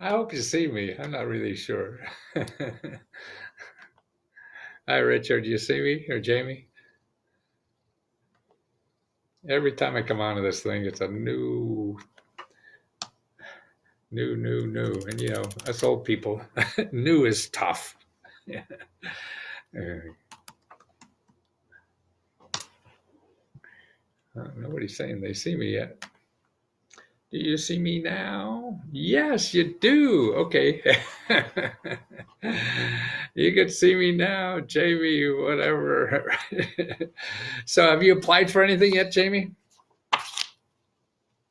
I hope you see me. I'm not really sure. Hi, Richard. Do you see me or Jamie? Every time I come onto this thing, it's a new. And us old people, new is tough. Yeah. Nobody's saying they see me yet. Do you see me now? Yes, you do. Okay. You can see me now, Jamie, whatever. So, have you applied for anything yet, Jamie?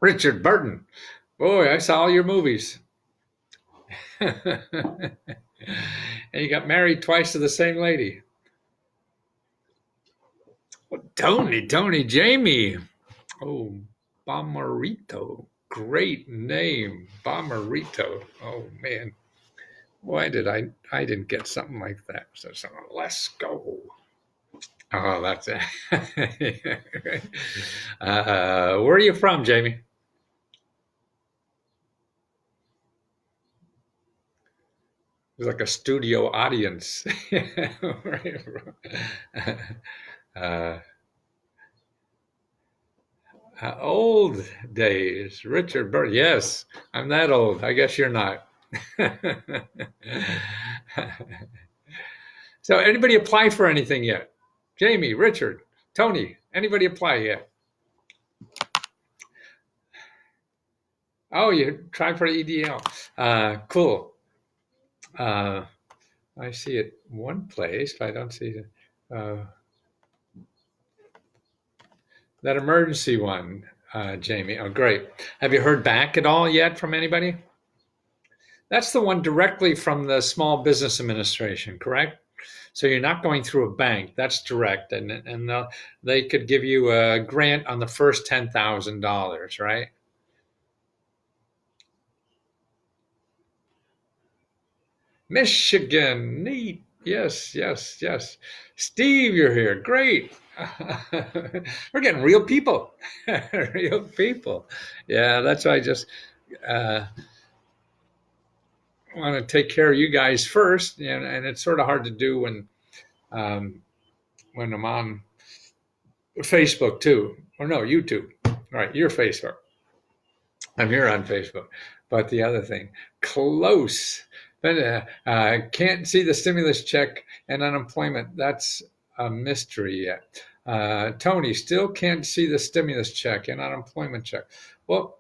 Richard Burton. Boy, I saw all your movies. And you got married twice to the same lady. Oh, Tony, Jamie. Oh, Bomarito. Great name, Bomarito. Oh man, why did I didn't get something like that? So Lesko. Oh, that's it. Where are you from, Jamie? It's like a studio audience. Where are you from? uh, Old days, Richard Burton. Yes, I'm that old. I guess you're not. So, anybody apply for anything yet? Jamie, Richard, Tony, anybody apply yet? Oh, you tried for the EDL. Cool. Uh, I see it one place, but I don't see that emergency one, Jamie. Oh, great. Have you heard back at all yet from anybody? That's the one directly from the Small Business Administration, correct? So you're not going through a bank. That's direct, and they could give you a grant on the first $10,000, right? Michigan, neat. Yes. Steve, you're here. Great. We're getting real people. Real people. Yeah, that's why I just uh, want to take care of you guys first. And it's sort of hard to do um, when I'm on Facebook too. Or no, YouTube. All right, you're Facebook. I'm here on Facebook. But the other thing, close. But can't see the stimulus check and unemployment. That's a mystery yet. Tony still can't see the stimulus check and unemployment check. Well,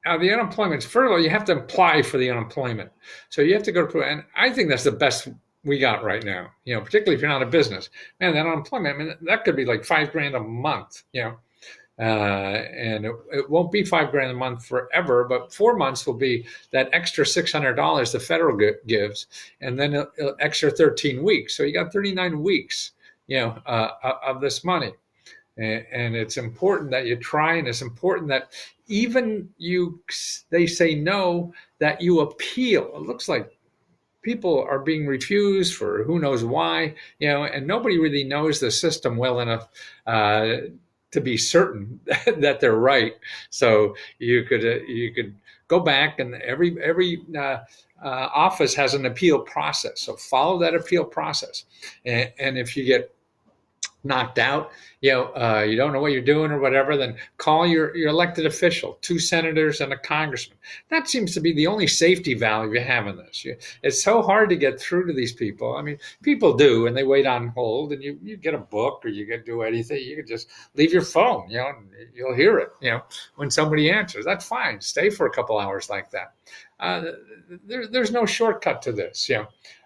the unemployment's first of all, you have to apply for the unemployment. So you have to go to, and I think that's the best we got right now. Particularly if you're not a business, man, that unemployment, I mean, that could be like $5,000 a month. And it won't be $5,000 a month forever, but 4 months will be that extra $600 the federal gives, and then extra 13 weeks. So you got 39 weeks, of this money. And it's important that you try, and it's important that even they say no, that you appeal. It looks like people are being refused for who knows why, and nobody really knows the system well enough to be certain that they're right. So you could go back, and every office has an appeal process. So follow that appeal process, and if you get knocked out, you don't know what you're doing or whatever, then call your elected official, 2 senators and a congressman. That seems to be the only safety valve you have in this. It's so hard to get through to these people. I mean, people do, and they wait on hold, and you get a book, or you can do anything. You can just leave your phone, and you'll hear it, when somebody answers. That's fine. Stay for a couple hours like that. There's no shortcut to this,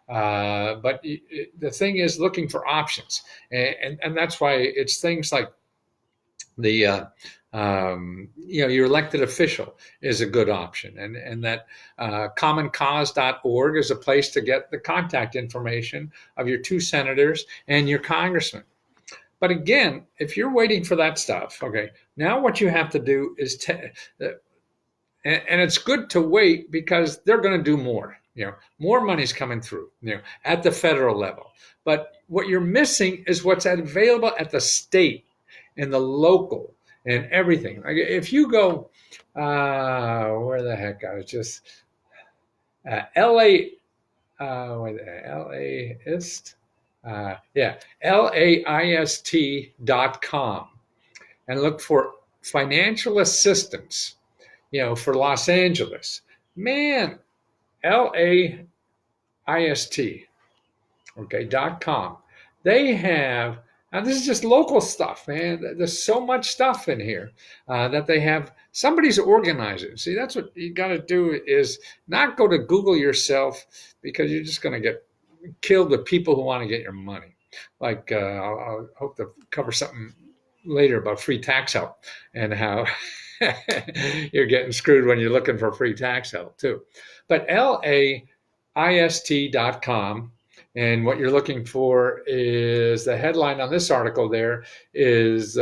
but the thing is looking for options, and that's why it's things like the your elected official is a good option, and that commoncause.org is a place to get the contact information of your 2 senators and your congressman. But again, if you're waiting for that stuff, okay, now what you have to do is and it's good to wait, because they're going to do more. More money's coming through, at the federal level. But what you're missing is what's available at the state and the local and everything. Like if you go, where the heck I was just LA, LAist, yeah, LAIST.com, and look for financial assistance, for Los Angeles. Man, LAIST, .com. They have, now this is just local stuff, man. There's so much stuff in here that they have. Somebody's organizing. See, that's what you got to do, is not go to Google yourself, because you're just going to get killed with people who want to get your money. Like, I'll hope to cover something later about free tax help and how you're getting screwed when you're looking for free tax help too. But LAIST.com, and what you're looking for is, the headline on this article there is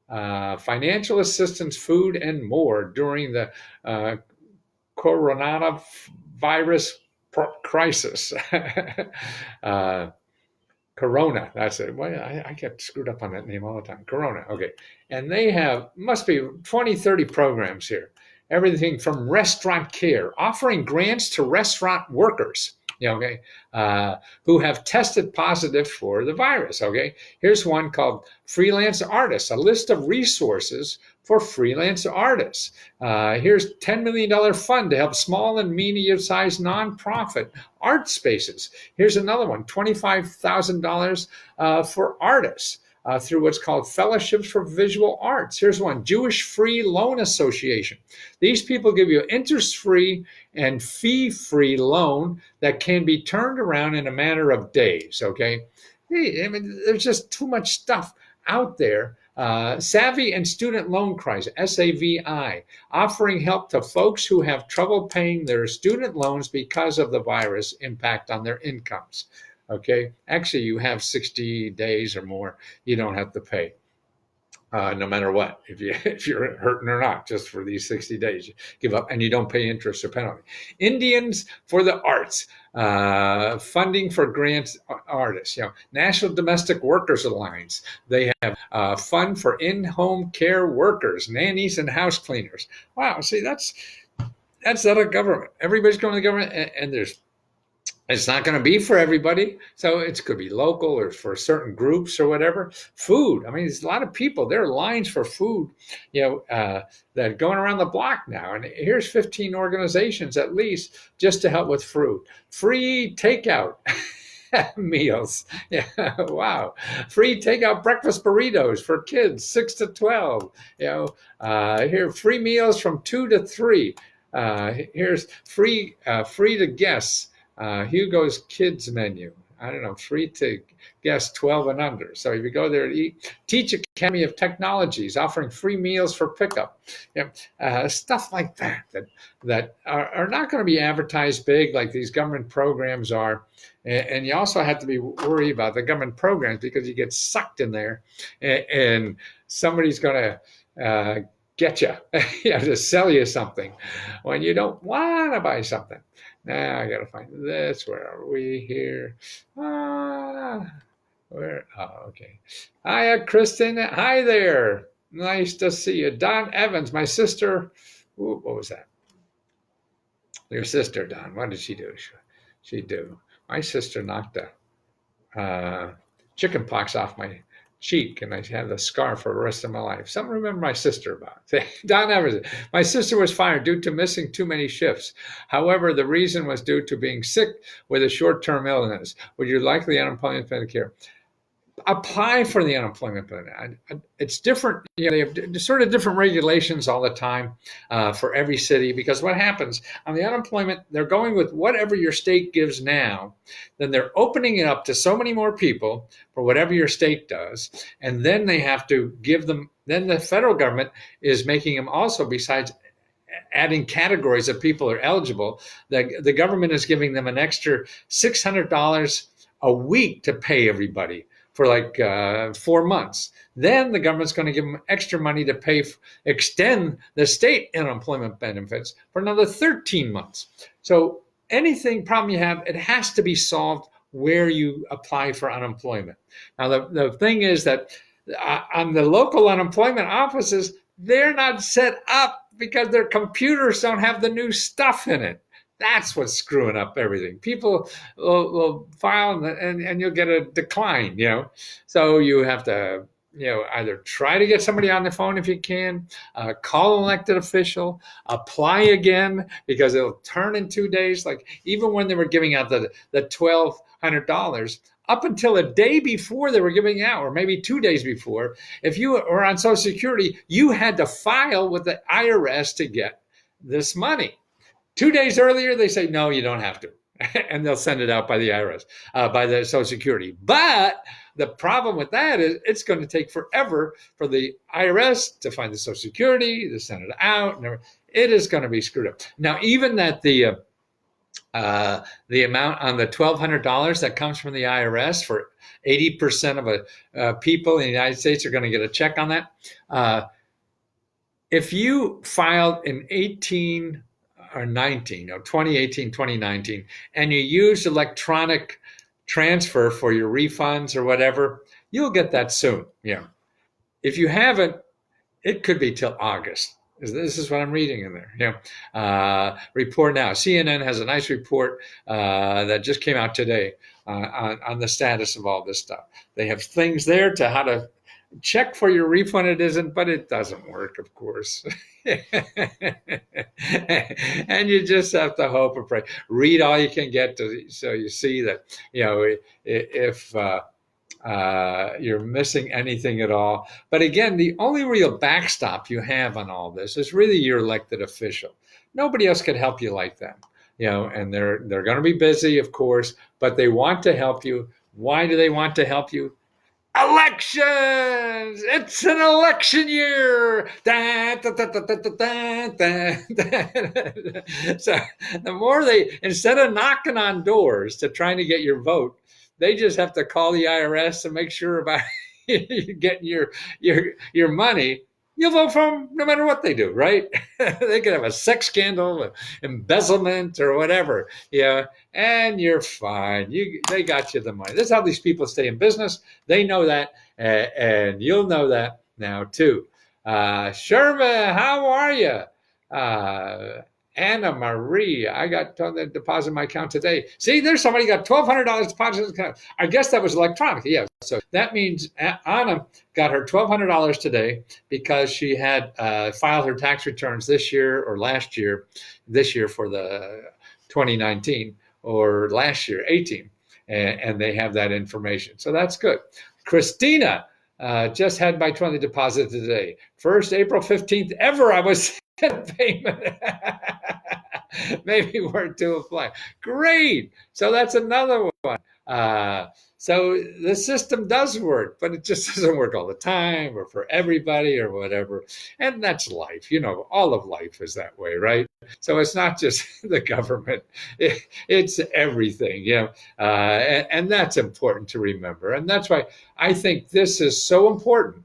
financial assistance, food, and more during the Coronoa virus crisis. Corona, that's it. Well, I get screwed up on that name all the time. Corona, okay. And they have, must be 20, 30 programs here. Everything from restaurant care, offering grants to restaurant workers, who have tested positive for the virus, okay? Here's one called Freelance Artists, a list of resources for freelance artists. Here's $10 million fund to help small and medium-sized nonprofit art spaces. Here's another one, $25,000 for artists. Through what's called Fellowships for Visual Arts. Here's one, Jewish Free Loan Association. These people give you interest-free and fee-free loan that can be turned around in a matter of days, okay? I mean, there's just too much stuff out there. Savvy and Student Loan Crisis, SAVI, offering help to folks who have trouble paying their student loans because of the virus impact on their incomes. Okay, actually, you have 60 days or more. You don't have to pay, no matter what. If you're hurting or not, just for these 60 days, you give up, and you don't pay interest or penalty. Indians for the Arts, funding for grants artists. National Domestic Workers Alliance. They have fund for in-home care workers, nannies, and house cleaners. Wow, see, that's not a government. Everybody's going to the government, and it's not going to be for everybody. So it could be local or for certain groups or whatever. Food. I mean, there's a lot of people. There are lines for food, that are going around the block now. And here's 15 organizations at least just to help with food. Free takeout meals. Yeah, wow. Free takeout breakfast burritos for kids 6 to 12. Here, free meals from 2 to 3. Here's free to guests. Hugo's Kids Menu. I don't know, free to guests 12 and under. So if you go there to eat, Teach Academy of Technologies, offering free meals for pickup. Stuff like that are not going to be advertised big like these government programs are. And you also have to be worried about the government programs, because you get sucked in there and somebody's going to get you, to sell you something when you don't want to buy something. Now I gotta find this. Where are we here? Where? Oh, okay. Hi, Kristen. Hi there. Nice to see you. Don Evans, my sister. Ooh, what was that? Your sister, Don. What did she do? She do. My sister knocked the chicken pox off my cheek, and I had the scar for the rest of my life. Something to remember my sister about. Don Evers. My sister was fired due to missing too many shifts. However, the reason was due to being sick with a short-term illness. Would you like the unemployment benefit care? Apply for the unemployment benefit. It's different. They have sort of different regulations all the time for every city, because what happens on the unemployment, they're going with whatever your state gives now. Then they're opening it up to so many more people for whatever your state does. And then they have to give them, then the federal government is making them also, besides adding categories of people who are eligible, the government is giving them an extra $600 a week to pay everybody for like 4 months. Then the government's going to give them extra money to extend the state unemployment benefits for another 13 months. So anything problem you have, it has to be solved where you apply for unemployment. Now, the thing is that on the local unemployment offices, they're not set up because their computers don't have the new stuff in it. That's what's screwing up everything. People will file and you'll get a decline, So you have to, either try to get somebody on the phone if you can, call an elected official, apply again because it'll turn in 2 days. Like even when they were giving out the $1,200, up until a day before they were giving out, or maybe 2 days before, if you were on Social Security, you had to file with the IRS to get this money. 2 days earlier, they say, no, you don't have to. And they'll send it out by the IRS, by the Social Security. But the problem with that is it's going to take forever for the IRS to find the Social Security, to send it out. And it is going to be screwed up. Now, even that the amount on the $1,200 that comes from the IRS for 80% of people in the United States are going to get a check on that. If you filed in 18 or 19, 2018, 2019, and you used electronic transfer for your refunds or whatever, you'll get that soon. Yeah. If you haven't, it could be till August. This is what I'm reading in there. Report now. CNN has a nice report that just came out today on the status of all this stuff. They have things there to how to check for your refund. It isn't, but it doesn't work, of course. And you just have to hope and pray. Read all you can get so you see that, if you're missing anything at all. But again, the only real backstop you have on all this is really your elected official. Nobody else could help you like that. And they're going to be busy, of course, but they want to help you. Why do they want to help you? Elections! It's an election year! So the more instead of knocking on doors to trying to get your vote, they just have to call the IRS and make sure about you getting your money. You'll vote for them no matter what they do, right? They could have a sex scandal, embezzlement, or whatever, and you're fine. They got you the money. This is how these people stay in business. They know that, and you'll know that now too. Sherma, how are you? Anna Marie, I got the deposit in my account today. See, there's somebody got $1,200 deposit in the account. I guess that was electronic. Yeah. So that means Anna got her $1,200 today because she had filed her tax returns this year or last year, this year for the 2019 or last year, 18. And they have that information. So that's good. Christina just had my 20 deposit today. First April 15th ever I was payment. Maybe we're to apply. Great. So that's another one. So the system does work, but it just doesn't work all the time or for everybody or whatever. And that's life. All of life is that way, right? So it's not just the government. It's everything, and that's important to remember. And that's why I think this is so important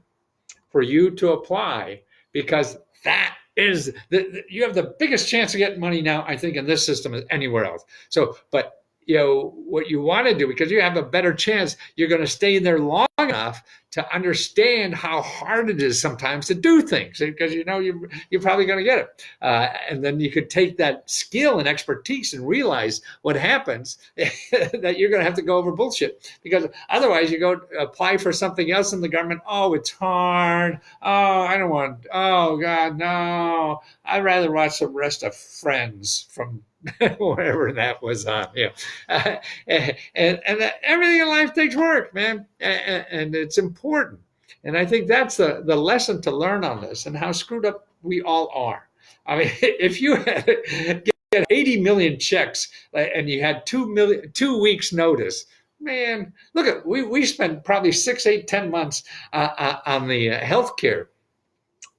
for you to apply, because that is you have the biggest chance of getting money now, I think, in this system as anywhere else. So, but what you want to do, because you have a better chance, you're going to stay there long enough to understand how hard it is sometimes to do things, because you're probably going to get it, and then you could take that skill and expertise and realize what happens that you're going to have to go over bullshit, because otherwise you go apply for something else in the government. Oh, it's hard. Oh, I don't want. Oh God, no. I'd rather watch the rest of Friends from whatever that was on. And everything in life takes work, man, and it's important. And I think that's the lesson to learn on this, and how screwed up we all are. I mean, if you get 80 million checks and you had 2 weeks notice, man, look at we spent probably 6, 8, 10 months on the healthcare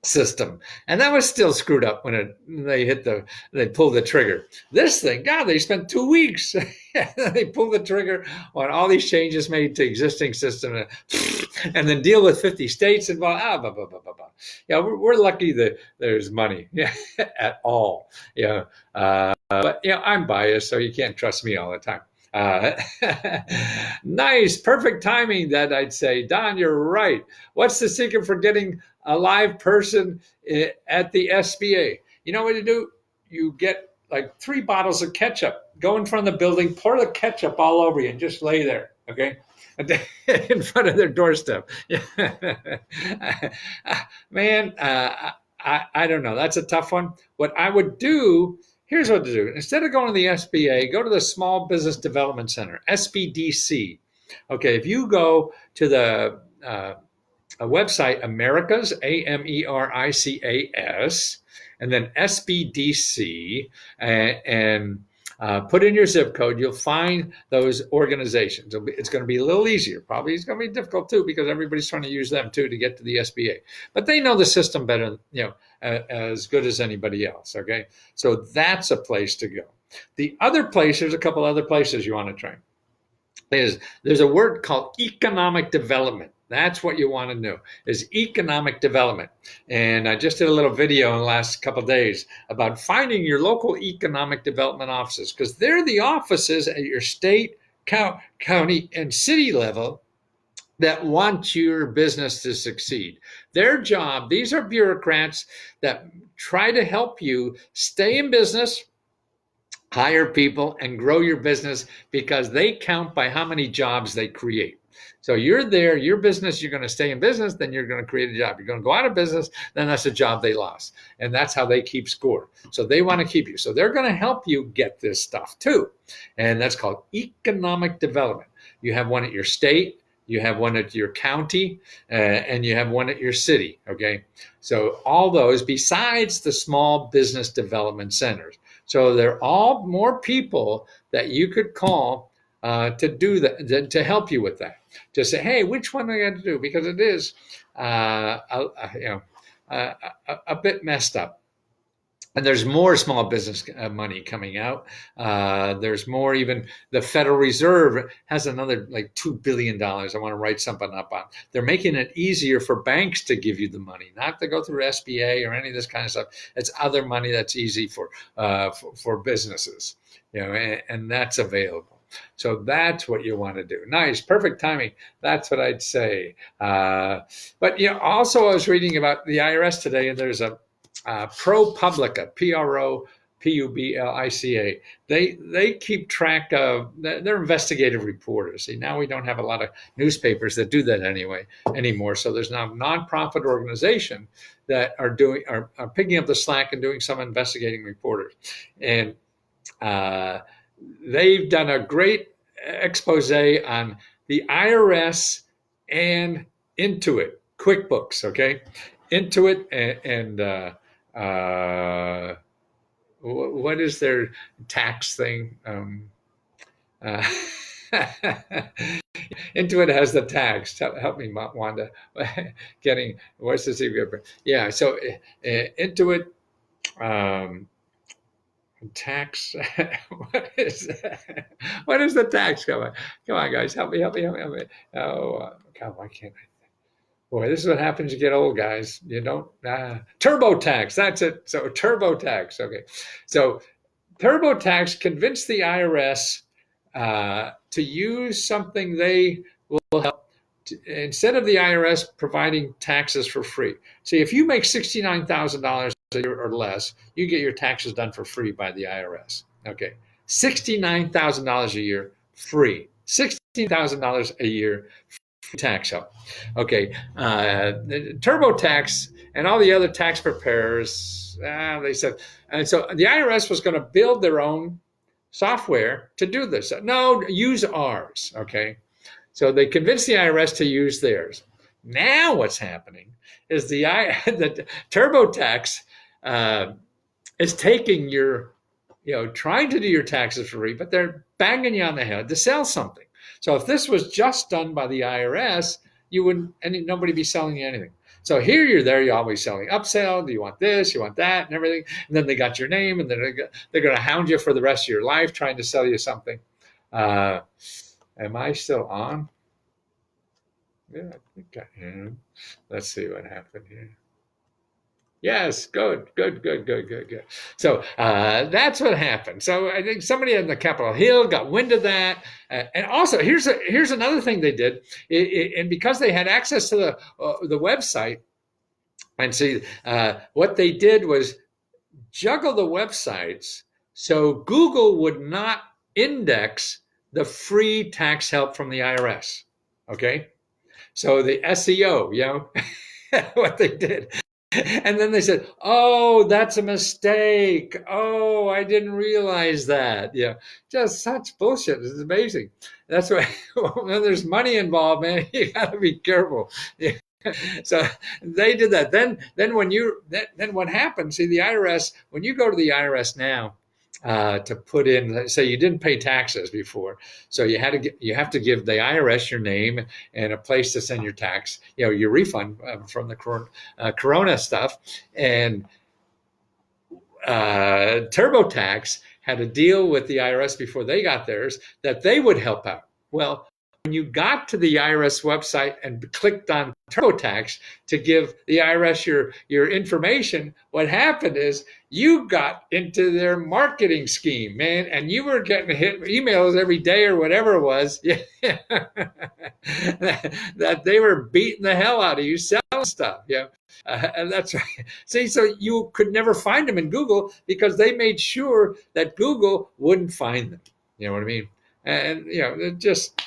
system, and that was still screwed up when they pulled the trigger. This thing, God, they spent 2 weeks. They pulled the trigger on all these changes made to existing system, and then deal with 50 states involved. Blah, blah, blah, blah, blah. We're lucky that there's money at all. But I'm biased, so you can't trust me all the time. Uh, nice, perfect timing. That I'd say, Don, you're right. What's the secret for getting a live person at the SBA? You know what you do? You get like 3 bottles of ketchup. Go in front of the building, pour the ketchup all over you, and just lay there. Okay, in front of their doorstep. Man, I don't know. That's a tough one. What I would do, here's what to do. Instead of going to the SBA, go to the Small Business Development Center, SBDC. Okay, if you go to the website Americas, AMERICAS, and then SBDC, and put in your zip code, you'll find those organizations. It's going to be a little easier. Probably it's going to be difficult too because everybody's trying to use them too to get to the SBA. But they know the system better, as good as anybody else. Okay, so that's a place to go. The other place, there's a couple other places you want to try. There's a word called economic development. That's what you want to know is economic development. And I just did a little video in the last couple of days about finding your local economic development offices because they're the offices at your state, county, and city level that want your business to succeed. Their job, these are bureaucrats that try to help you stay in business, hire people, and grow your business because they count by how many jobs they create. So you're there, your business, you're going to stay in business, then you're going to create a job. You're going to go out of business, then that's a job they lost. And that's how they keep score. So they want to keep you. So they're going to help you get this stuff too. And that's called economic development. You have one at your state, you have one at your county, and you have one at your city. Okay. So all those besides the small business development centers. So they're all more people that you could call to do that, to help you with that. Just say, hey, which one do I got to do? Because it is, a bit messed up. And there's more small business money coming out. There's more. Even the Federal Reserve has another like $2 billion. I want to write something up on. They're making it easier for banks to give you the money, not to go through SBA or any of this kind of stuff. It's other money that's easy for businesses, and that's available. So that's what you want to do. Nice, perfect timing. That's what I'd say. But also I was reading about the IRS today, and there's a ProPublica, ProPublica. They keep track of. They're investigative reporters. See, now we don't have a lot of newspapers that do that anymore. So there's now a nonprofit organization that are picking up the slack and doing some investigating reporters, and they've done a great expose on the IRS and Intuit, QuickBooks. Okay, Intuit and what is their tax thing? Intuit has the tax. Help me, Wanda. What's the secret? Yeah, so Intuit. Tax. What is that? What is the tax? Come on, guys, help me. Oh, God, why can't I? Boy, this is what happens. You get old, guys. You don't. TurboTax. That's it. So TurboTax. Okay, so TurboTax convinced the IRS to use something they will help. Instead of the IRS providing taxes for free. See, if you make $69,000 a year or less, you get your taxes done for free by the IRS. Okay, $69,000 a year, free. $16,000 a year, free tax help. Okay, TurboTax and all the other tax preparers, they said, and so the IRS was going to build their own software to do this. No, use ours. Okay. So they convinced the IRS to use theirs. Now what's happening is the TurboTax is taking your, trying to do your taxes for free, but they're banging you on the head to sell something. So if this was just done by the IRS, you wouldn't, nobody be selling you anything. So here you're always selling upsell. Do you want this? You want that, and everything. And then they got your name, and then they're going to hound you for the rest of your life trying to sell you something. Am I still on? Yeah, I think I am. Let's see what happened here. Yes, good, good, good, good, good, good. So that's what happened. So I think somebody on the Capitol Hill got wind of that, and also here's another thing they did, and because they had access to the website, and see what they did was juggle the websites so Google would not index the free tax help from the IRS. Okay, so the SEO, what they did. And then they said, "Oh, that's a mistake. Oh, I didn't realize that." Yeah, just such bullshit. It's amazing. That's why when there's money involved, man, you got to be careful. Yeah. So they did that. Then when then what happened? See, the IRS, when you go to the IRS now to put in, say you didn't pay taxes before, so you have to give the IRS your name and a place to send your tax, your refund from the Corona stuff, and TurboTax had a deal with the IRS before they got theirs that they would help out. Well, when you got to the IRS website and clicked on TurboTax to give the IRS your information, what happened is you got into their marketing scheme, man, and you were getting hit emails every day or whatever it was that they were beating the hell out of you selling stuff. Yeah. And that's right. See, so you could never find them in Google because they made sure that Google wouldn't find them. You know what I mean? And it just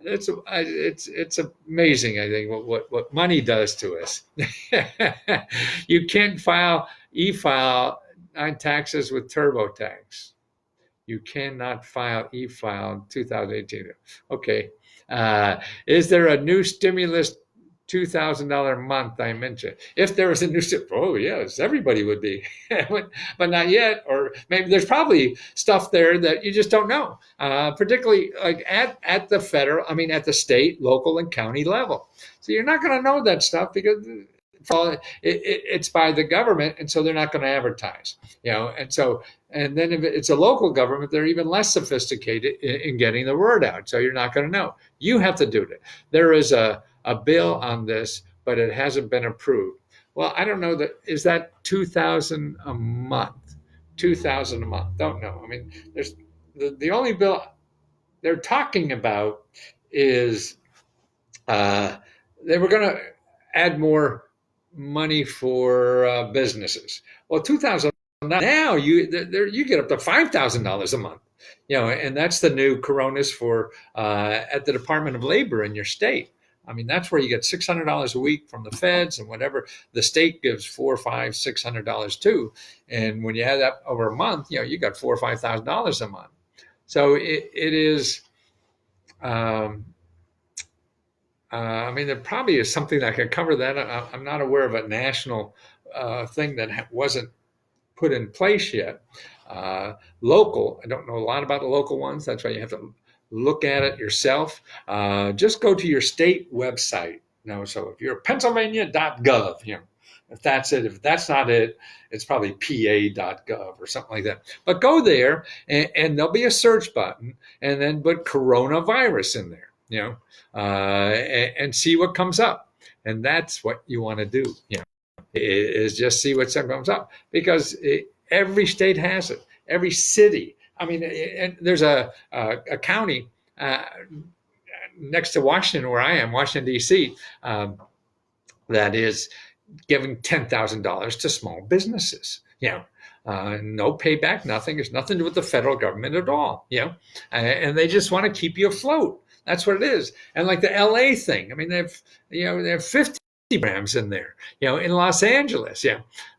it's amazing. I think what money does to us. You can't e-file on taxes with TurboTax. You cannot file e-file in 2018. Okay. Is there a new stimulus $2,000 a month I mentioned? If there was a new oh yes, everybody would be, but not yet. Or maybe there's probably stuff there that you just don't know, particularly like at the federal, at the state, local, and county level. So you're not going to know that stuff because it's by the government, and so they're not going to advertise. And then if it's a local government, they're even less sophisticated in getting the word out. So you're not going to know. You have to do it. There is a bill on this, but it hasn't been approved. Well, I don't know is that 2,000 a month? 2,000 a month? Don't know. There's the only bill they're talking about is they were going to add more money for businesses. Well, 2,000 now you get up to $5,000 a month, and that's the new Coronas for at the Department of Labor in your state. That's where you get $600 a week from the feds, and whatever the state gives, $400, $500, $600 too. And when you add that over a month, you got $4,000 or $5,000 a month. So it is. There probably is something that can cover that. I'm not aware of a national thing that wasn't put in place yet. Local, I don't know a lot about the local ones. That's why you have to look at it yourself. Just go to your state website. So if you're Pennsylvania.gov, if that's it, if that's not it, it's probably pa.gov or something like that. But go there, and there'll be a search button, and then put coronavirus in there. And see what comes up. And that's what you want to do, is just see what comes up, because every state has it, every city. And there's a county next to Washington, where I am, Washington, D.C., that is giving $10,000 to small businesses. No payback, nothing. There's nothing to do with the federal government at all. And they just want to keep you afloat. That's what it is. And like the LA thing, they have 50 programs in there, in Los Angeles.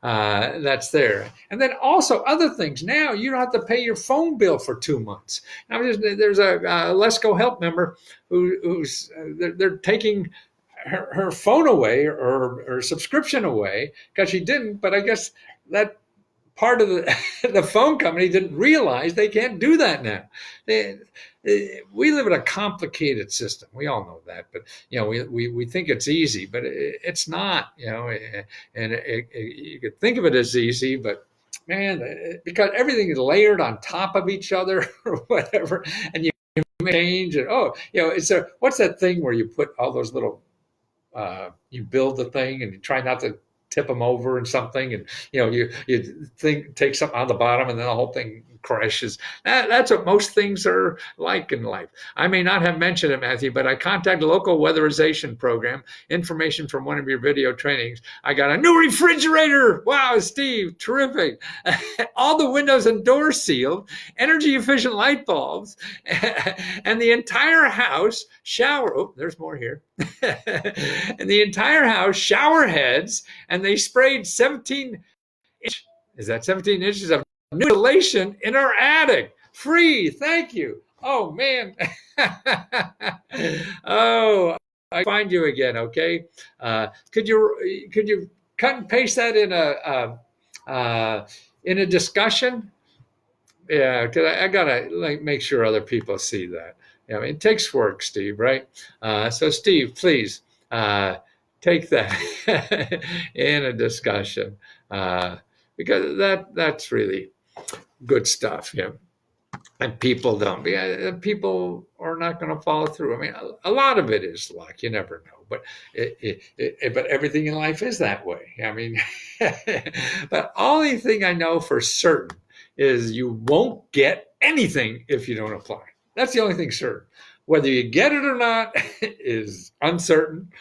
That's there. And then also other things. Now you don't have to pay your phone bill for 2 months. There's a Lesko help member who's they're taking her phone away, or subscription away, because she didn't. But I guess that part of the phone company didn't realize they can't do that now. We live in a complicated system. We all know that, but we think it's easy, but it's not. And you could think of it as easy, but man, because everything is layered on top of each other or whatever, and you change it. What's that thing where you put all those little, you build the thing and you try not to tip them over and something, and you take something out of the bottom, and then the whole thing crashes. That's what most things are like in life. I may not have mentioned it, Matthew, but I contacted a local weatherization program. Information from one of your video trainings. I got a new refrigerator. Wow, Steve, terrific. All the windows and doors sealed, energy efficient light bulbs, and the entire house shower. Oh, there's more here. And the entire house shower heads, and they sprayed 17 inches of new insulation in our attic. Free. Thank you. Oh, man. Oh, I find you again. Okay. Could you cut and paste that in a discussion? Yeah, because I gotta make sure other people see that. I mean, it takes work, Steve, right? So, Steve, please take that in a discussion, because that's really good stuff. Yeah, and people don't. People are not going to follow through. I mean, a lot of it is luck. You never know, but but everything in life is that way. I mean, but only thing I know for certain is you won't get anything if you don't apply. That's the only thing certain. Whether you get it or not is uncertain.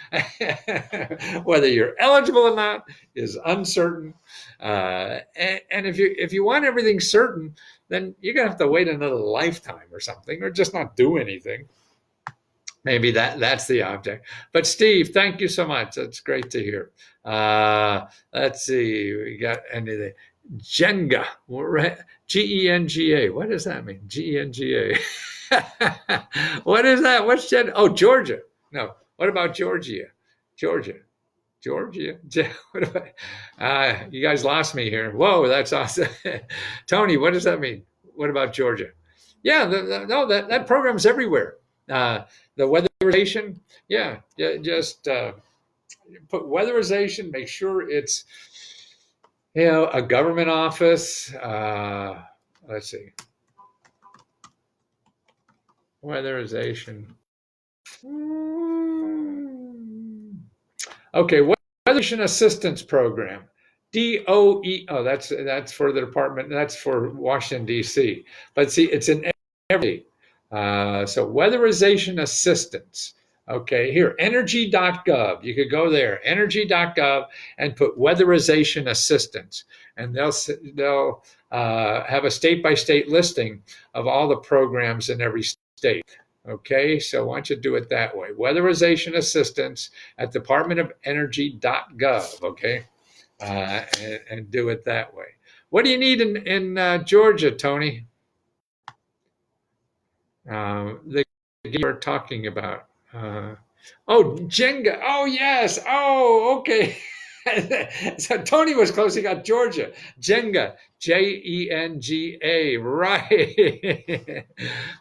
Whether you're eligible or not is uncertain. And if you want everything certain, then you're gonna have to wait another lifetime or something, or just not do anything. Maybe that's the object. But Steve, thank you so much. That's great to hear. Let's see. We got anything. Jenga, Genga. What does that mean? Genga. What is that? What's Gen? Oh, Georgia. No. What about Georgia? Georgia. What about? You guys lost me here. Whoa, that's awesome. Tony, what does that mean? What about Georgia? Yeah, no, that program's everywhere. The weatherization. Yeah, just put weatherization. Make sure it's a government office. Let's see. Weatherization. Okay, Weatherization Assistance Program. DOE. Oh, that's for the department. That's for Washington, D.C. But see, it's in every. So weatherization assistance. Okay, here, energy.gov. You could go there, energy.gov, and put weatherization assistance. And they'll have a state-by-state listing of all the programs in every state. Okay, so why don't you do it that way? Weatherization assistance at departmentofernergy.gov, okay? And do it that way. What do you need in Georgia, Tony? The game we're talking about. Jenga. Oh, yes. Oh, okay. So Tony was close. He got Georgia. Jenga. Jenga. Right.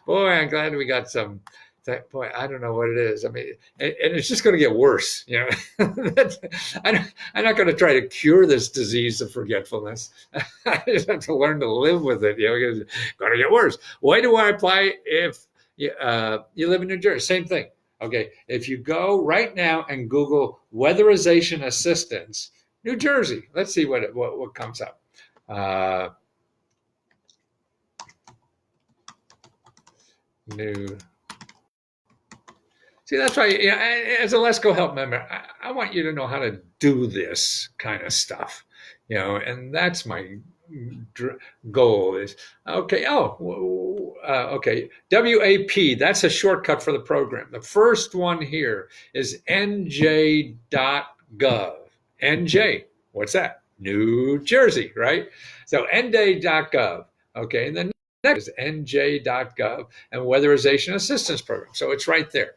Boy, I'm glad we got some. Boy, I don't know what it is. I mean, and it's just going to get worse. I'm not going to try to cure this disease of forgetfulness. I just have to learn to live with it. It's going to get worse. Why do I apply if you live in New Jersey? Same thing. Okay, if you go right now and Google weatherization assistance, New Jersey, let's see what comes up. See, that's why, as a Lesko Help member, I want you to know how to do this kind of stuff, and that's my goal is, okay, okay, WAP, that's a shortcut for the program. The first one here is NJ.gov. NJ, what's that? New Jersey, right? So NJ.gov, okay, and then next is NJ.gov and Weatherization Assistance Program. So it's right there.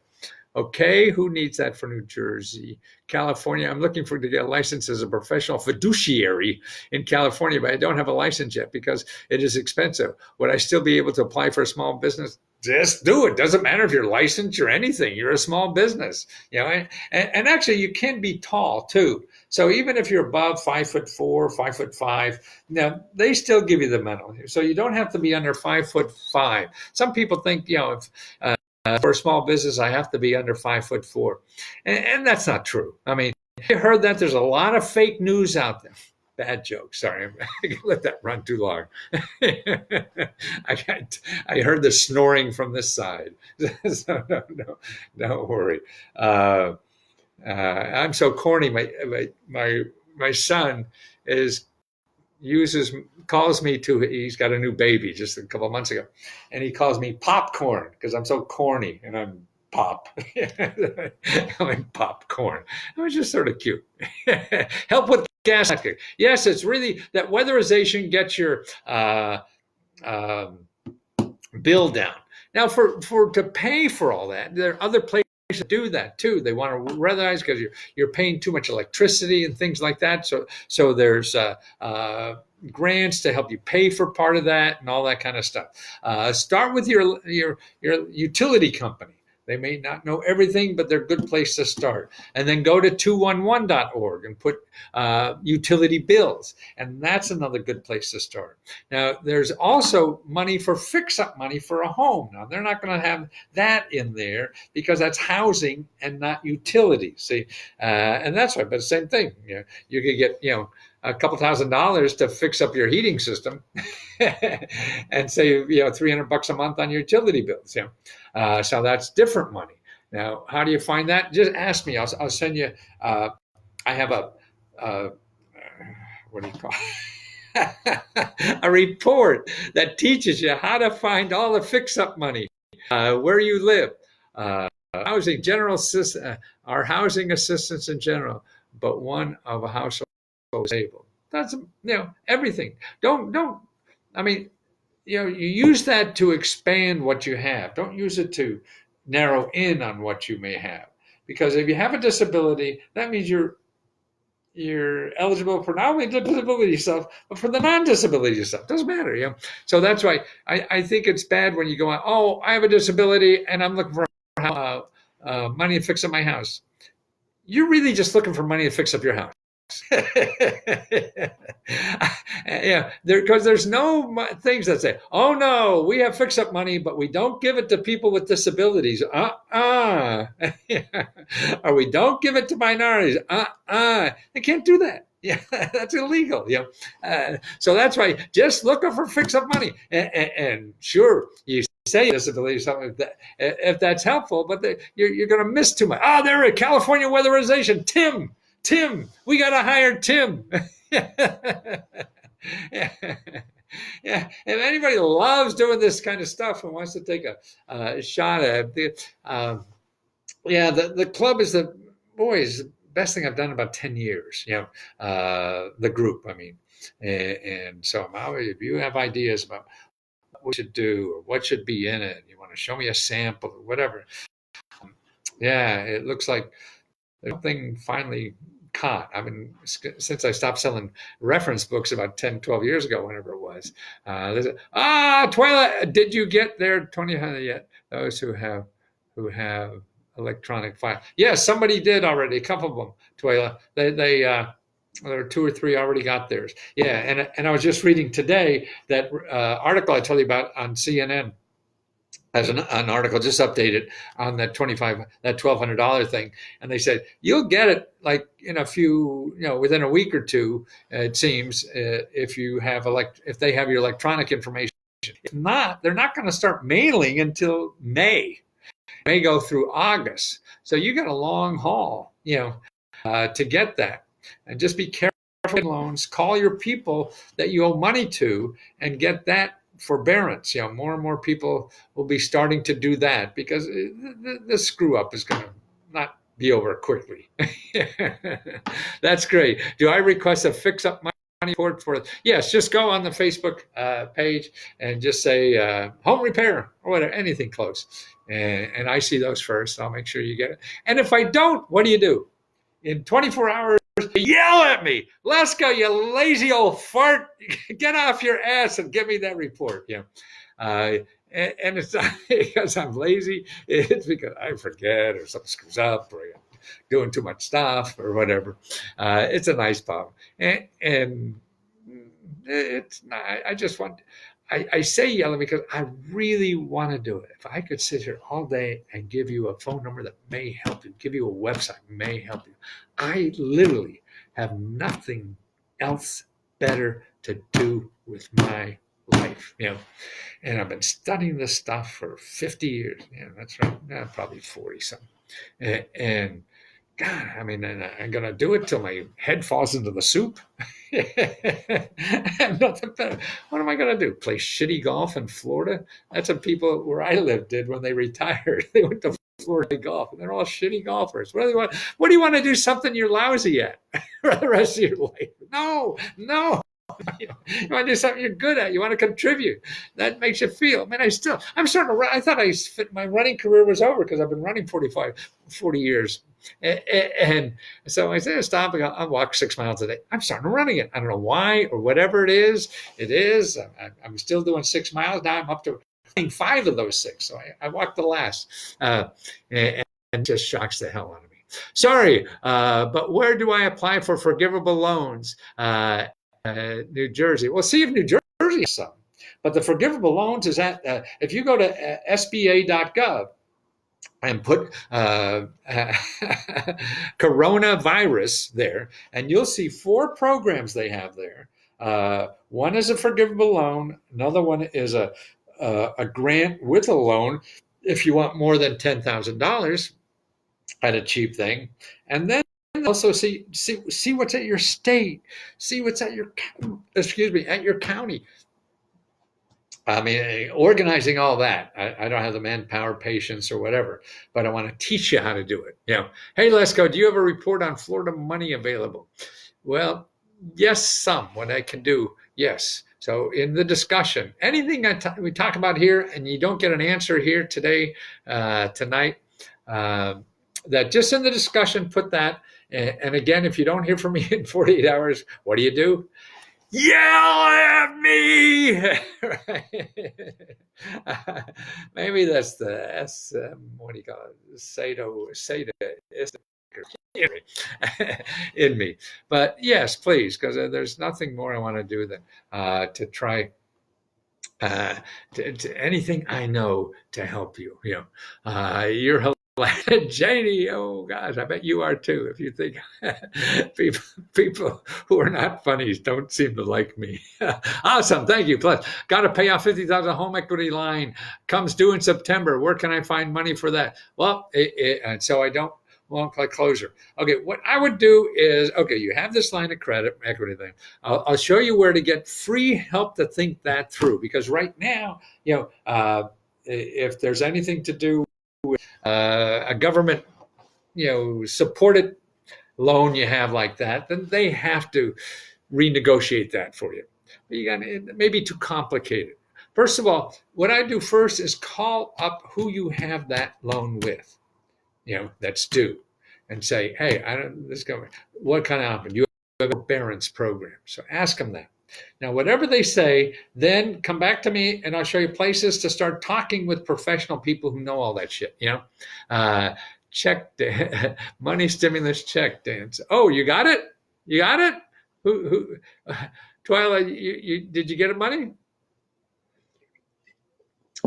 Okay, who needs that for New Jersey? California, I'm looking to get a license as a professional fiduciary in California, but I don't have a license yet because it is expensive. Would I still be able to apply for a small business? Just do it. Doesn't matter if you're licensed or anything. You're a small business, and actually you can be tall too. So even if you're above 5'4", 5'5", now they still give you the medal. So you don't have to be under 5'5". Some people think, if for a small business, I have to be under 5'4", and that's not true. I mean, You heard that there's a lot of fake news out there. Bad joke. Sorry, I let that run too long. I heard the snoring from this side. So don't worry. I'm so corny. My son is uses calls me to. He's got a new baby just a couple of months ago, and he calls me popcorn because I'm so corny and I'm pop. I'm popcorn. It was just sort of cute. Help with gas. Yes, it's really that weatherization gets your um, bill down. Now, for to pay for all that, there are other places to do that too. They want to weatherize because you're paying too much electricity and things like that. So there's grants to help you pay for part of that and all that kind of stuff. Start with your utility company. They may not know everything, but they're a good place to start. And then go to 211.org and put utility bills. And that's another good place to start. Now, there's also money for fix-up money for a home. Now, they're not going to have that in there because that's housing and not utilities. See, and that's right. But same thing. You could get, a couple $1,000s to fix up your heating system and save, $300 a month on your utility bills. So that's different money. Now, how do you find that? Just ask me. I'll send you. I have what do you call it? A report that teaches you how to find all the fix-up money where you live. Housing general our housing assistance in general, but one of a household disabled. That's everything. Don't. I mean, you use that to expand what you have. Don't use it to narrow in on what you may have. Because if you have a disability, that means you're eligible for not only the disability stuff, but for the non-disability stuff. Doesn't matter, So that's why I think it's bad when you go on, oh, I have a disability and I'm looking for money to fix up my house. You're really just looking for money to fix up your house. Because there's no things that say, oh no, we have fix-up money, but we don't give it to people with disabilities. Or we don't give it to minorities. They can't do that. Yeah, that's illegal. So that's why just looking for fix-up money. And sure, you say disability, something like that, if that's helpful, but you're going to miss too much. There is California weatherization. Tim, we got to hire Tim. Yeah. If anybody loves doing this kind of stuff and wants to take a shot at it, the club is the best thing I've done in about 10 years. The group, I mean, and so if you have ideas about what we should do or what should be in it, you want to show me a sample or whatever. It looks like something finally caught. I mean, since I stopped selling reference books about 10, 12 years ago, whenever it was, Twyla, did you get there 20 yet? Those who have electronic file. Yes, somebody did already, a couple of them, Twyla. There were 2 or 3 already got theirs. Yeah, and I was just reading today that article I told you about on CNN. As an article just updated on that $1,200 thing, and they said you'll get it like in a few, within a week or two. It seems if they have your electronic information. If not, they're not going to start mailing until May. It may go through August, so you got a long haul, to get that. And just be careful with loans. Call your people that you owe money to, and get that forbearance. More and more people will be starting to do that because the screw up is going to not be over quickly. That's great. Do I request a fix up money report for it? Yes, just go on the Facebook page and just say home repair or whatever, anything close. And I see those first. I'll make sure you get it. And if I don't, what do? In 24 hours, yell at me, Lesko, you lazy old fart, get off your ass and give me that report. And it's not because I'm lazy, it's because I forget or something screws up or I'm doing too much stuff or whatever. It's a nice problem. And it's not, I say yelling because I really want to do it. If I could sit here all day and give you a phone number that may help you, give you a website may help you, I literally have nothing else better to do with my life. And I've been studying this stuff for 50 years. Yeah, that's right. Probably 40 something. And God, I mean, and I'm going to do it till my head falls into the soup. I have nothing better. What am I going to do? Play shitty golf in Florida? That's what people where I lived did when they retired. They went to Florida golf, and they're all shitty golfers. What do you want? What do you want to do? Something you're lousy at for the rest of your life? No, no. You want to do something you're good at. You want to contribute. That makes you feel. I mean, I'm starting to run. I thought my running career was over because I've been running 40 years. And so I said, stop. I'll walk 6 miles a day. I'm starting to run again. I don't know why or whatever it is. I'm still doing 6 miles. Now I'm up to 5 of those 6. So I walked the last. And it just shocks the hell out of me. Sorry, but where do I apply for forgivable loans? New Jersey. Well, see if New Jersey has some. But the forgivable loans is at, if you go to SBA.gov and put coronavirus there, and you'll see 4 programs they have there. One is a forgivable loan. Another one is a grant with a loan if you want more than $10,000 at a cheap thing. And then also see what's at your state, see what's at your county. I mean, organizing all that. I don't have the manpower, patience, or whatever, but I want to teach you how to do it. Hey, Lesko, do you have a report on Florida money available? Well, yes, some. What I can do, yes. So in the discussion, anything we talk about here, and you don't get an answer here today, tonight, that just in the discussion, put that. And again, if you don't hear from me in 48 hours, what do? Yell at me! Maybe that's the what do you call it? Sado in me. But yes, please, because there's nothing more I want to do than to try to anything I know to help you. You're Janie, oh gosh, I bet you are too. If you think people who are not funnies don't seem to like me. Awesome, thank you. Plus, got to pay off $50,000 home equity line. Comes due in September. Where can I find money for that? Well, and so I don't want closure. Okay, what I would do is, okay, you have this line of credit equity thing. I'll show you where to get free help to think that through. Because right now, if there's anything to do a government, supported loan you have like that, then they have to renegotiate that for you. It may be too complicated. First of all, what I do first is call up who you have that loan with, that's due, and say, hey, what kind of option? You have a forbearance program. So ask them that. Now, whatever they say, then come back to me and I'll show you places to start talking with professional people who know all that shit, check, money stimulus check dance. Oh, you got it? You got it? Who Twyla, did you get a money?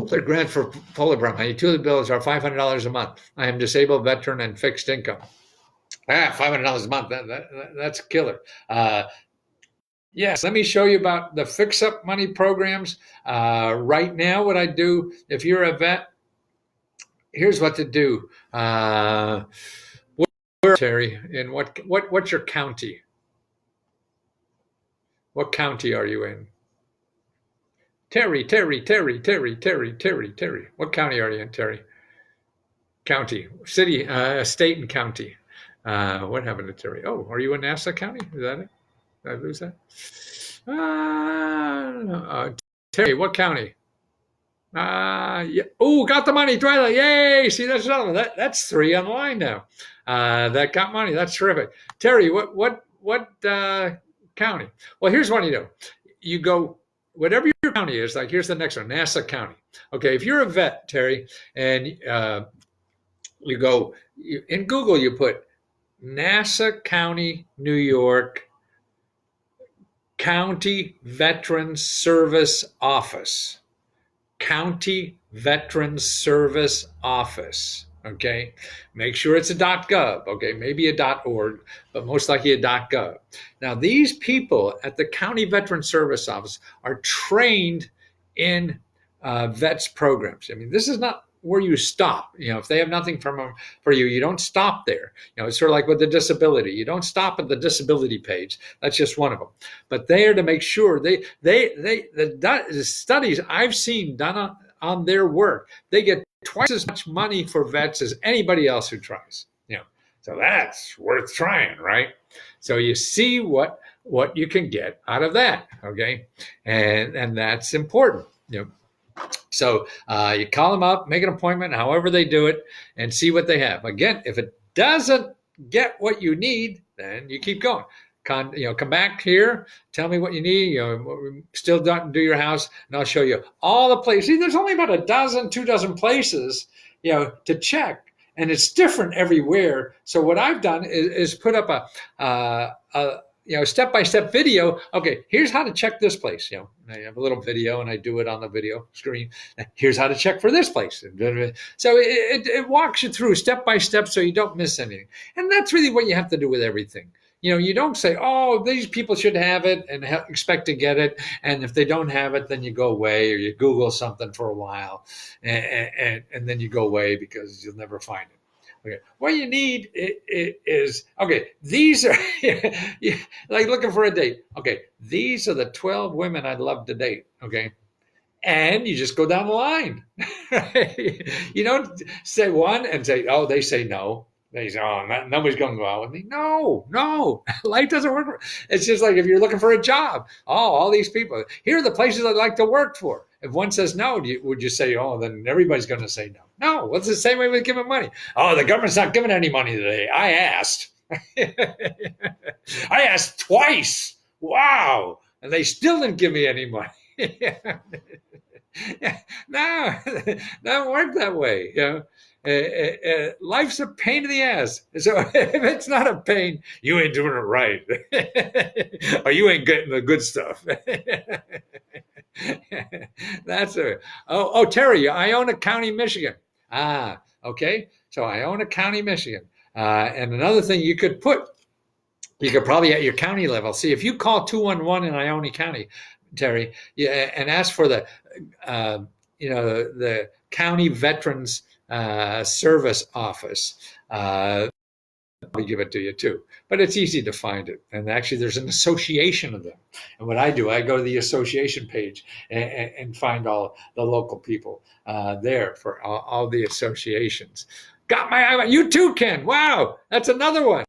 The grant for Polybrom. My utility bills are $500 a month. I am disabled, veteran, and fixed income. $500 a month. That's a killer. Yes, let me show you about the fix-up money programs. Right now, what I do, if you're a vet, here's what to do. Where, Terry, in what's your county? What county are you in? Terry. What county are you in, Terry? County, city, state, and county. What happened to Terry? Oh, are you in Nassau County? Is that it? Did I lose that? Terry, what county? Yeah. Oh, got the money, Twyla. Yay! See, that's another one. That's 3 on the line now. That got money. That's terrific. Terry, what county? Well, here's what you do. You go, whatever your county is, like here's the next one, Nassau County. Okay, if you're a vet, Terry, and you go, in Google, you put Nassau County, New York, County Veterans Service Office. County Veterans Service Office. Okay, make sure it's a .gov. Okay, maybe a .org, but most likely a .gov. Now, these people at the County Veterans Service Office are trained in vets programs. I mean, this is not where you stop. If they have nothing for you, you don't stop there. It's sort of like with the disability. You don't stop at the disability page. That's just one of them. But they are to make sure the studies I've seen done on their work, they get twice as much money for vets as anybody else who tries. So that's worth trying, right? So you see what you can get out of that, okay? And that's important. So you call them up, make an appointment, however they do it, and see what they have. Again, if it doesn't get what you need, then you keep going. Come back here, tell me what you need. Still don't do your house, and I'll show you all the places. See, there's only about 2 dozen places, to check, and it's different everywhere. So what I've done is put up a step-by-step video. Okay, here's how to check this place. I have a little video and I do it on the video screen. Here's how to check for this place. So it walks you through step by step so you don't miss anything. And that's really what you have to do with everything. You don't say, oh, these people should have it and expect to get it. And if they don't have it, then you go away, or you Google something for a while and then you go away because you'll never find it. Okay. What you need is, these are like looking for a date. Okay, these are the 12 women I'd love to date. Okay, and you just go down the line. You don't say one and say, oh, they say no. They say, oh, nobody's going to go out with me. No, life doesn't work. It's just like if you're looking for a job. Oh, all these people. Here are the places I'd like to work for. If one says no, would you say, oh, then everybody's going to say no? No, it's the same way with giving money. Oh, the government's not giving any money today. I asked. I asked twice. Wow. And they still didn't give me any money. No, doesn't work that way. Life's a pain in the ass. So if it's not a pain, you ain't doing it right. Or you ain't getting the good stuff. That's it. Oh, Terry, Iona County, Michigan. Okay. So Iona County, Michigan. And another thing you could probably at your county level, see if you call 211 in Iona County, Terry, and ask for the County Veterans Service Office. I'll give it to you too, but it's easy to find it. And actually, there's an association of them. And what I do, I go to the association page and find all the local people there for all the associations. Got my eye. You too, Ken. Wow, that's another one.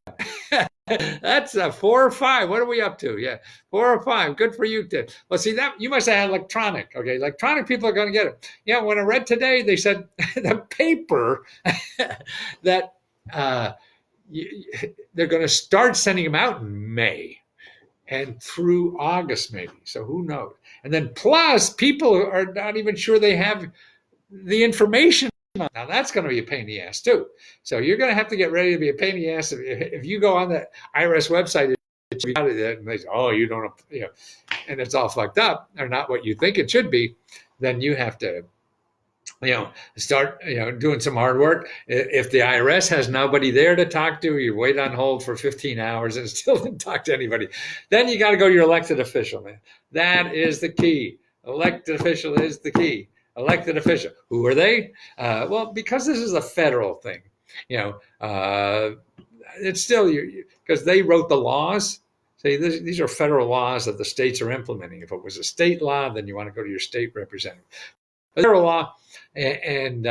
That's 4 or 5. What are we up to? Yeah, 4 or 5. Good for you, Ted. Well, see, that you must have had electronic. Okay, electronic people are going to get it. Yeah, when I read today, they said the paper that they're going to start sending them out in May and through August maybe. So who knows? And then plus, people are not even sure they have the information. Now that's going to be a pain in the ass too. So you're going to have to get ready to be a pain in the ass if you go on the IRS website and they say, oh, you don't, and it's all fucked up or not what you think it should be. Then you have to, start, doing some hard work. If the IRS has nobody there to talk to, you wait on hold for 15 hours and still didn't talk to anybody. Then you got to go to your elected official, man. That is the key. Elected official is the key. Elected official. Who are they? Well, because this is a federal thing, it's still because they wrote the laws. See, these are federal laws that the states are implementing. If it was a state law, then you want to go to your state representative. But federal law, and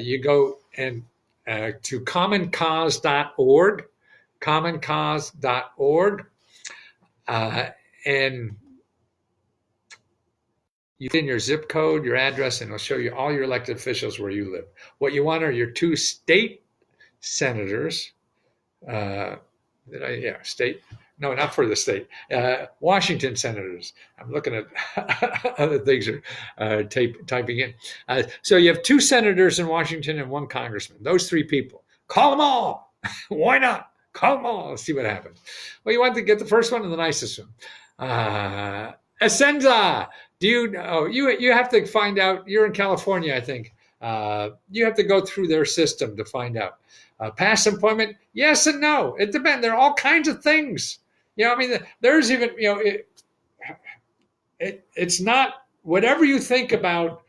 you go and to commoncause.org, commoncause.org, and you put in your zip code, your address, and it'll show you all your elected officials where you live. What you want are your 2 state senators. State? No, not for the state. Washington senators. I'm looking at other things are typing in. So you have 2 senators in Washington and 1 congressman. Those 3 people. Call them all. Why not? Call them all. Let's see what happens. Well, you want to get the first one and the nicest one. Essenza, do you know? You have to find out. You're in California, I think. You have to go through their system to find out. Past employment, yes and no. It depends. There are all kinds of things. I mean, there's even it's not whatever you think about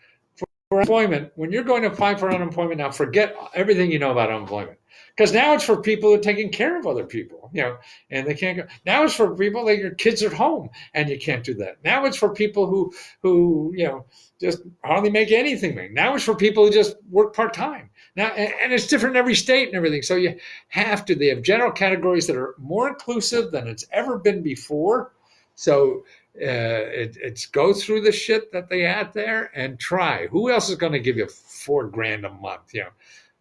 for employment. When you're going to apply for unemployment now, forget everything you know about unemployment, because now it's for people who are taking care of other people, and they can't go. Now it's for people like your kids are home and you can't do that. Now it's for people who just hardly make anything. Now it's for people who just work part time. Now, and it's different in every state and everything. So they have general categories that are more inclusive than it's ever been before. So it's go through the shit that they had there and try. Who else is going to give you $4,000 a month?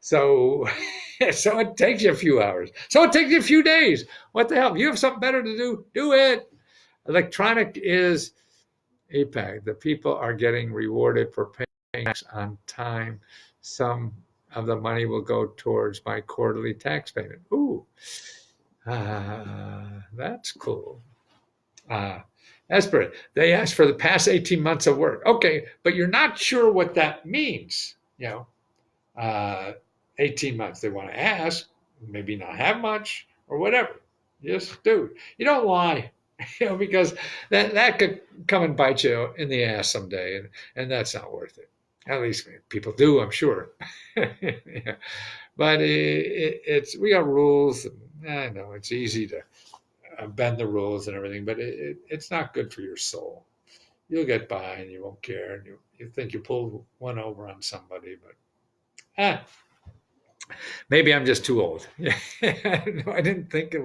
So so it takes you a few hours. So it takes you a few days. What the hell? If you have something better to do, do it. Electronic is APAC. The people are getting rewarded for paying tax on time. Some of the money will go towards my quarterly tax payment. Ooh, that's cool. Esper, they asked for the past 18 months of work. Okay, but you're not sure what that means. 18 months. They want to ask, maybe not have much or whatever. Just do. You don't lie, because that could come and bite you in the ass someday, and that's not worth it. At least people do, I'm sure. Yeah. But we got rules. I know it's easy to bend the rules and everything, but it's not good for your soul. You'll get by and you won't care, and you think you pulled one over on somebody, but maybe I'm just too old. No, I didn't think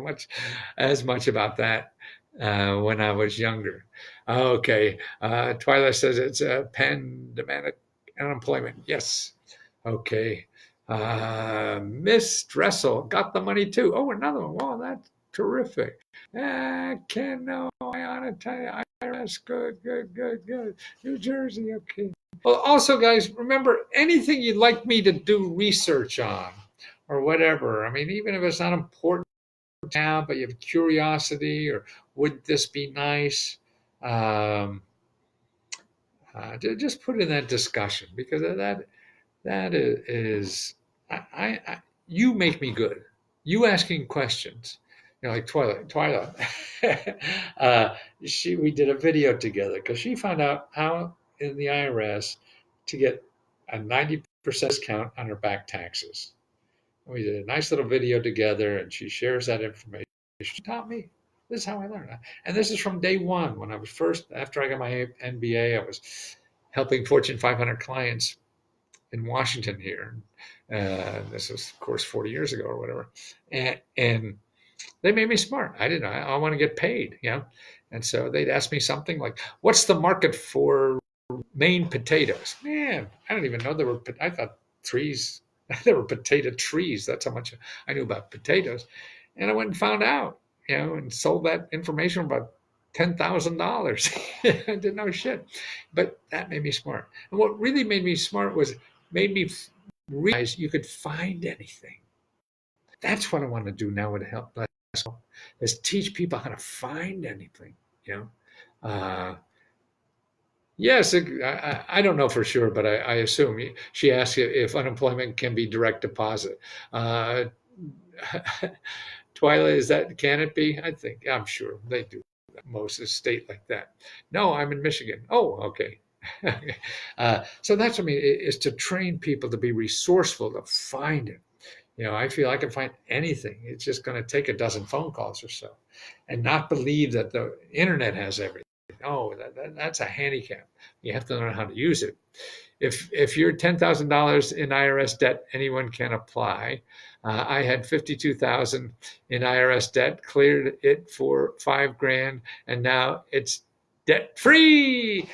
as much about that when I was younger. Okay, Twyla says it's a pandemic unemployment. Yes. Okay. Miss Dressel got the money too. Oh, another one. Wow, that's terrific. Ken, no, I ought to tell you, IRS, good. New Jersey, okay. Well, also, guys, remember anything you'd like me to do research on or whatever. I mean, even if it's not important now, but you have curiosity or would this be nice? Just put in that discussion, because that is you make me good. You asking questions, like Twyla. We did a video together because she found out how in the IRS to get a 90% discount on her back taxes. We did a nice little video together, and she shares that information. She taught me. This is how I learned. And this is from day one. When I was after I got my MBA, I was helping Fortune 500 clients in Washington here. This was, of course, 40 years ago or whatever. And they made me smart. I didn't know. I want to get paid, And so they'd ask me something like, what's the market for Maine potatoes? Man, I don't even know I thought there were potato trees. That's how much I knew about potatoes. And I went and found out, and sold that information for about $10,000. I didn't know shit. But that made me smart. And what really made me smart made me realize you could find anything. That's what I want to do now with help. Is teach people how to find anything. Yes, I don't know for sure, but I assume she asked if unemployment can be direct deposit. Twyla, can it be? I'm sure they do that. Most of the state like that. No, I'm in Michigan. Oh, okay. So that's what I mean, is to train people to be resourceful, to find it. I feel I can find anything. It's just going to take a dozen phone calls or so, and not believe that the internet has everything. Oh, that's a handicap. You have to learn how to use it. If you're $10,000 in IRS debt, anyone can apply. I had $52,000 in IRS debt, cleared it for $5,000, and now it's debt free.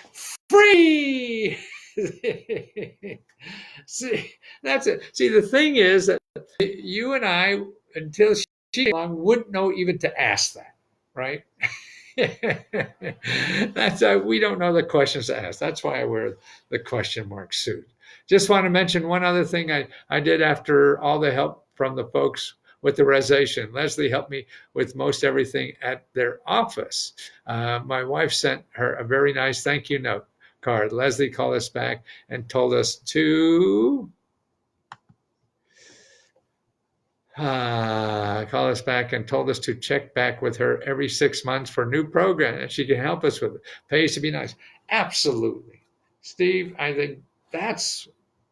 See, that's it. See, the thing is that you and I, until she came along, wouldn't know even to ask that, right? That's we don't know the questions to ask. That's why I wear the question mark suit. Just want to mention one other thing I did after all the help from the folks with the reservation. Leslie helped me with most everything at their office. My wife sent her a very nice thank you note card. Leslie called us back and told us to call us back and told us to check back with her every 6 months for new program and she can help us with it. Pays to be nice. Absolutely. Steve, I think that's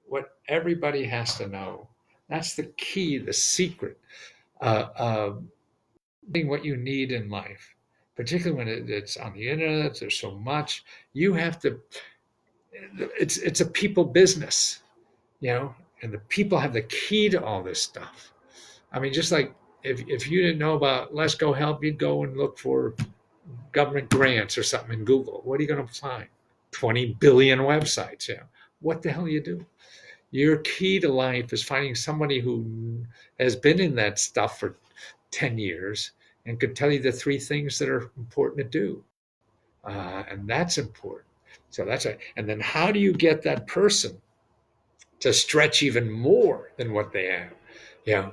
what everybody has to know. That's the key, the secret of getting what you need in life, particularly when it's on the internet. There's so much. You have to, it's a people business, and the people have the key to all this stuff. I mean, just like if you didn't know about Lesko Help, you'd go and look for government grants or something in Google. What are you going to find? 20 billion websites. Yeah. What the hell do you do? Your key to life is finding somebody who has been in that stuff for 10 years and could tell you the 3 things that are important to do. And that's important. So that's right. And then how do you get that person to stretch even more than what they have? Yeah.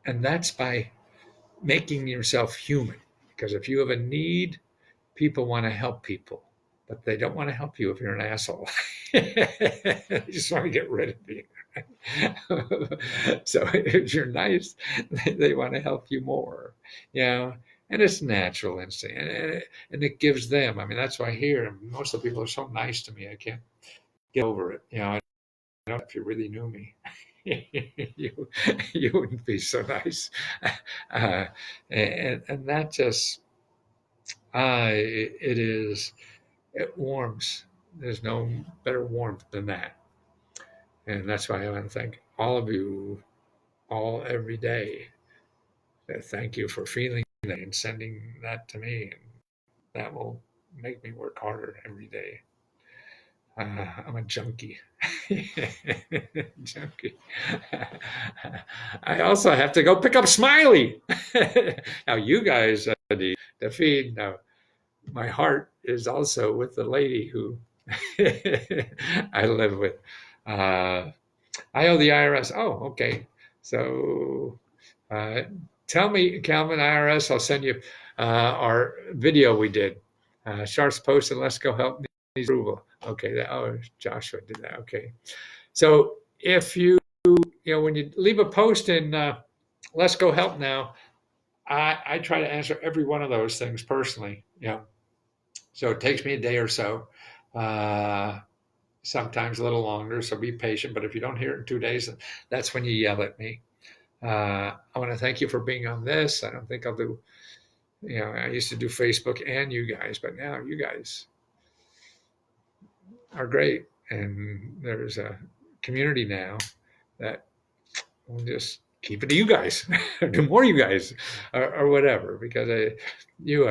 And that's by making yourself human. Because if you have a need, people want to help people, but they don't want to help you if you're an asshole. They just want to get rid of you. So if you're nice, they want to help you more. And it's natural instinct, and it gives them. I mean, that's why here most of the people are so nice to me. I can't get over it. I don't know if you really knew me. you wouldn't be so nice. And that just, it warms. There's no better warmth than that. And that's why I want to thank all of you all every day. Thank you for feeling that and sending that to me. And that will make me work harder every day. I'm a junkie. Junkie. I also have to go pick up Smiley. Now, you guys, the feed. Now, my heart is also with the lady who I live with. I owe the IRS. Oh, okay. So tell me, Calvin, IRS, I'll send you our video we did. Sharps posted, Lesko Help needs approval. Okay. Joshua did that. Okay. So if you when you leave a post in Lesko Help now, I try to answer every one of those things personally. So it takes me a day or so. Sometimes a little longer, so be patient. But if you don't hear it in 2 days, that's when you yell at me. I want to thank you for being on this. I don't think I'll do, I used to do Facebook and you guys, but now you guys are great. And there's a community now that will just keep it to you guys, do more you guys, or whatever, because I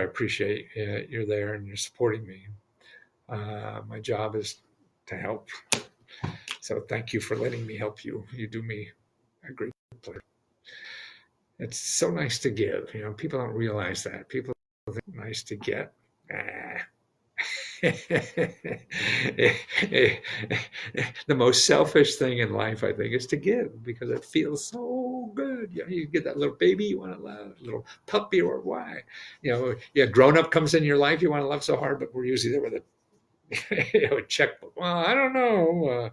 appreciate you're there and you're supporting me. My job is to help. So thank you for letting me help you. You do me a great pleasure. It's so nice to give. People don't realize that. People think it's nice to get. The most selfish thing in life, I think, is to give because it feels so good. You get that little baby you want to love, little puppy or why. Grown up comes in your life you want to love so hard, but we're usually there with a a checkbook. Well, I don't know.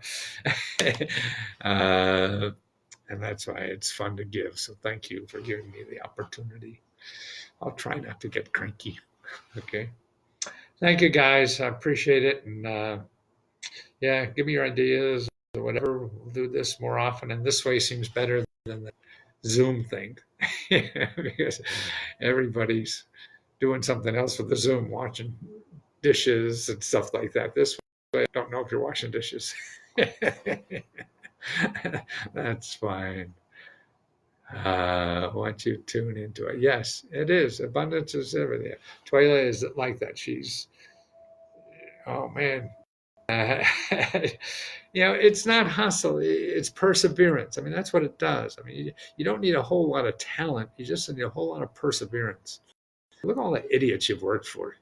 And that's why it's fun to give. So thank you for giving me the opportunity. I'll try not to get cranky. Okay. Thank you, guys. I appreciate it. And give me your ideas or whatever. We'll do this more often. And this way seems better than the Zoom thing because everybody's doing something else with the Zoom, watching dishes and stuff like that. This way, I don't know if you're washing dishes. That's fine. Once you tune into it, yes, it is. Abundance is everything. Twyla is like that. She's, oh man, it's not hustle. It's perseverance. I mean, that's what it does. I mean, you don't need a whole lot of talent. You just need a whole lot of perseverance. Look at all the idiots you've worked for,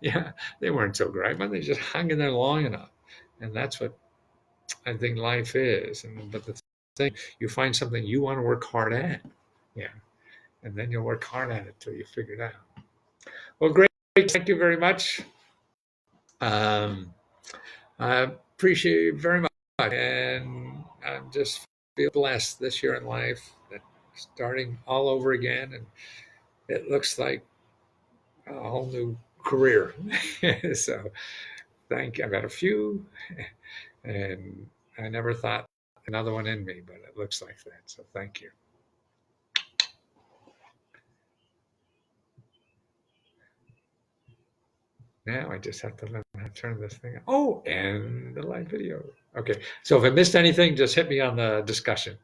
Yeah, they weren't so great, but they just hung in there long enough. And that's what I think life is. But the thing. You find something you want to work hard at. Yeah. And then you'll work hard at it till you figure it out. Well, great. Thank you very much. Um, I appreciate it very much. And I'm just feel blessed this year in life that starting all over again. And it looks like a whole new career. So thank you. I've got a few, and I never thought another one in me, but it looks like that. So thank you. Now I just have to learn how to turn this thing on. Oh, and the live video. Okay. So if I missed anything, just hit me on the discussion.